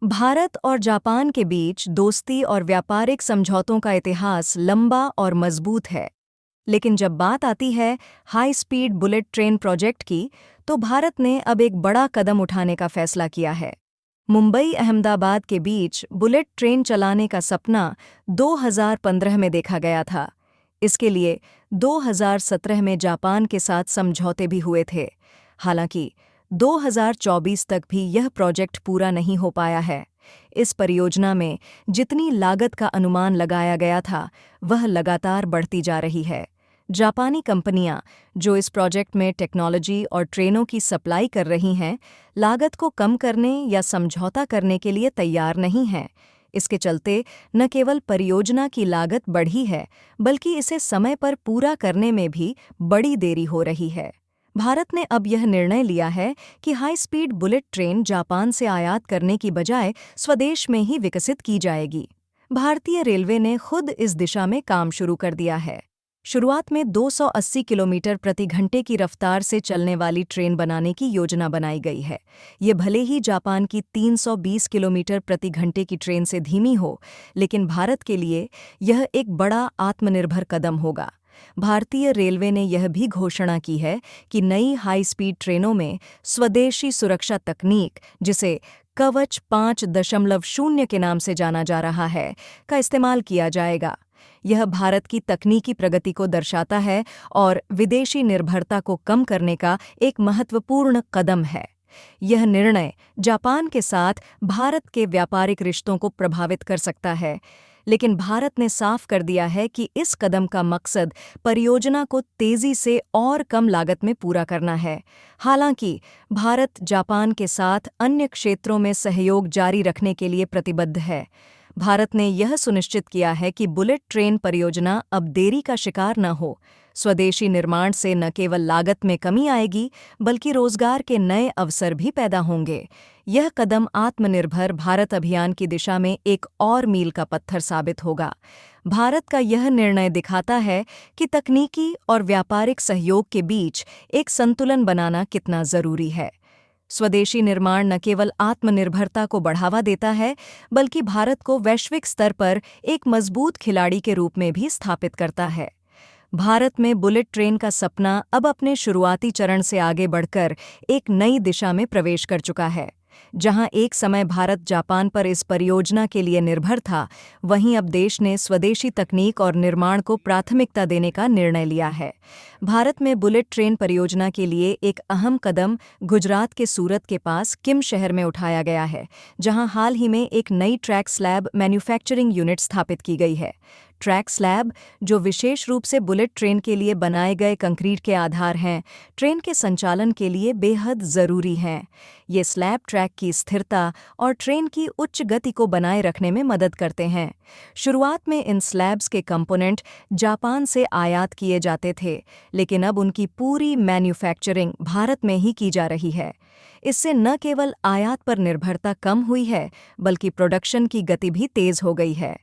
भारत और जापान के बीच दोस्ती और व्यापारिक समझौतों का इतिहास लंबा और मजबूत है। लेकिन जब बात आती है high speed bullet train project की, तो भारत ने अब एक बड़ा कदम उठाने का फैसला किया है। मुंबई अहमदाबाद के बीच बुलेट ट्रेन चलाने का सपना 2015 में देखा गया था। इसके लिए 2017 में जापान के साथ समझौते भी हुए थे। हालांकि 2024 तक भी यह प्रोजेक्ट पूरा नहीं हो पाया है। इस परियोजना में जितनी लागत का अनुमान लगाया गया था, वह लगातार बढ़ती जा रही है। जापानी कंपनियां जो इस प्रोजेक्ट में टेक्नोलॉजी और ट्रेनों की सप्लाई कर रही हैं, लागत को कम करने या समझौता करने के लिए तैयार नहीं हैं। इसके चलते न केवल परियोजना की लागत बढ़ी है, बल्कि इसे समय पर पूरा करने में भी बड़ी देरी हो रही है। भारत ने अब यह निर्णय लिया है कि high speed bullet train Japan से आयात करने की बजाय स्वदेश में ही विकसित की जाएगी। भारतीय रेलवे ने खुद इस दिशा में काम शुरू कर दिया है। शुरुआत में 280 किलोमीटर प्रति घंटे की रफ्तार से चलने वाली ट्रेन बनाने की योजना बनाई गई है। ये भले ही जापान की 320 किलोमीटर प्रति घंटे की ट्रेन से धीमी हो, लेकिन भारत के लिए यह एक बड़ा आत्मनिर्भर कदम होगा। भारतीय रेलवे ने यह भी घोषणा की है कि नई हाई स्पीड ट्रेनों में स्वदेशी सुरक्षा तकनीक, जिसे कवच 5.0 के नाम से जाना जा रहा है, का इस्तेमाल किया जाएगा। यह भारत की तकनीकी प्रगति को दर्शाता है और विदेशी निर्भरता को कम करने का एक महत्वपूर्ण कदम है। यह निर्णय जापान के साथ भारत के व्यापारिक रिश्तों को प्रभावित कर सकता है, लेकिन भारत ने साफ कर दिया है कि इस कदम का मकसद परियोजना को तेजी से और कम लागत में पूरा करना है। हालांकि भारत जापान के साथ अन्य क्षेत्रों में सहयोग जारी रखने के लिए प्रतिबद्ध है। भारत ने यह सुनिश्चित किया है कि बुलेट ट्रेन परियोजना अब देरी का शिकार न हो। स्वदेशी निर्माण से न केवल लागत में कमी आएगी, बल्कि रोजगार के नए अवसर भी पैदा होंगे। यह कदम आत्मनिर्भर भारत अभियान की दिशा में एक और मील का पत्थर साबित होगा। भारत का यह निर्णय दिखाता है कि तकनीकी और व्यापारिक सहयोग के बीच एक संतुलन बनाना कितना जरूरी है। स्वदेशी निर्माण न केवल आत्मनिर्भरता को बढ़ावा देता है, बल्कि भारत को वैश्विक स्तर पर एक मजबूत खिलाड़ी के रूप में भी स्थापित करता है। भारत में बुलेट ट्रेन का सपना अब अपने शुरुआती चरण से आगे बढ़कर एक नई दिशा में प्रवेश कर चुका है। जहां एक समय भारत जापान पर इस परियोजना के लिए निर्भर था, वहीं अब देश ने स्वदेशी तकनीक और निर्माण को प्राथमिकता देने का निर्णय लिया है। भारत में बुलेट ट्रेन परियोजना के लिए एक अहम कदम गुजरात के सूरत के पास किम शहर में उठाया गया है, जहां हाल ही में एक नई ट्रैक स्लैब मैन्युफैक्चरिंग यूनिट स्थापित की गई है। ट्रैक स्लैब, जो विशेष रूप से बुलेट ट्रेन के लिए बनाए गए कंक्रीट के आधार हैं, ट्रेन के संचालन के लिए बेहद ज़रूरी हैं। ये स्लैब ट्रैक की स्थिरता और ट्रेन की उच्च गति को बनाए रखने में मदद करते हैं। शुरुआत में इन स्लैब्स के कंपोनेंट जापान से आयात किए जाते थे, लेकिन अब उनकी पूरी मैन्युफैक्चरिंग भारत में ही की जा रही है। इससे न केवल आयात पर निर्भरता कम हुई है, बल्कि प्रोडक्शन की गति भी तेज हो गई है।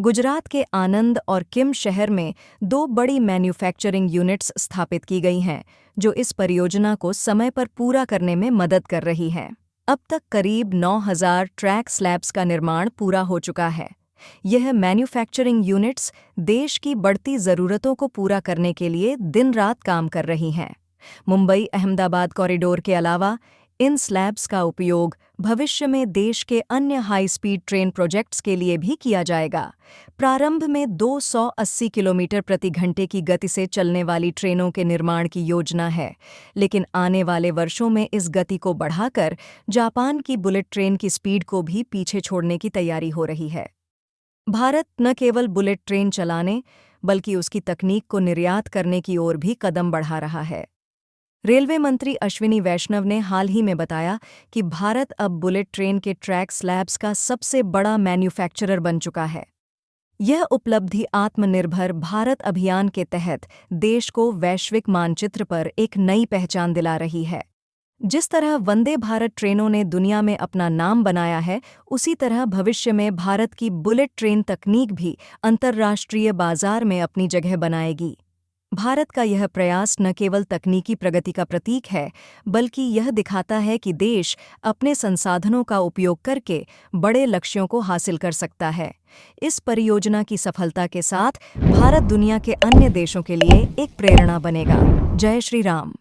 गुजरात के आनंद और किम शहर में 2 बड़ी मैन्युफैक्चरिंग यूनिट्स स्थापित की गई हैं, जो इस परियोजना को समय पर पूरा करने में मदद कर रही हैं। अब तक करीब 9,000 ट्रैक स्लैब्स का निर्माण पूरा हो चुका है। यह मैन्युफैक्चरिंग यूनिट्स देश की बढ़ती ज़रूरतों को पूरा करने के लिए दिन-रात काम कर रही हैं। मुंबई अहमदाबाद कॉरिडोर के अलावा इन स्लैब्स का उपयोग भविष्य में देश के अन्य हाई स्पीड ट्रेन प्रोजेक्ट्स के लिए भी किया जाएगा। प्रारंभ में 280 किलोमीटर प्रति घंटे की गति से चलने वाली ट्रेनों के निर्माण की योजना है, लेकिन आने वाले वर्षों में इस गति को बढ़ाकर जापान की बुलेट ट्रेन की स्पीड को भी पीछे छोड़ने की तैयारी हो रही है। भारत न केवल बुलेट ट्रेन चलाने, बल्कि उसकी तकनीक को निर्यात करने की ओर भी कदम बढ़ा रहा है। रेलवे मंत्री अश्विनी वैष्णव ने हाल ही में बताया कि भारत अब बुलेट ट्रेन के ट्रैक स्लैब्स का सबसे बड़ा मैन्युफैक्चरर बन चुका है। यह उपलब्धि आत्मनिर्भर भारत अभियान के तहत देश को वैश्विक मानचित्र पर एक नई पहचान दिला रही है। जिस तरह वंदे भारत ट्रेनों ने दुनिया में अपना नाम बनाया है, उसी तरह भविष्य में भारत की बुलेट ट्रेन तकनीक भी अंतर्राष्ट्रीय बाजार में अपनी जगह बनाएगी। भारत का यह प्रयास न केवल तकनीकी प्रगति का प्रतीक है, बल्कि यह दिखाता है कि देश अपने संसाधनों का उपयोग करके बड़े लक्ष्यों को हासिल कर सकता है। इस परियोजना की सफलता के साथ भारत दुनिया के अन्य देशों के लिए एक प्रेरणा बनेगा। जय श्री राम।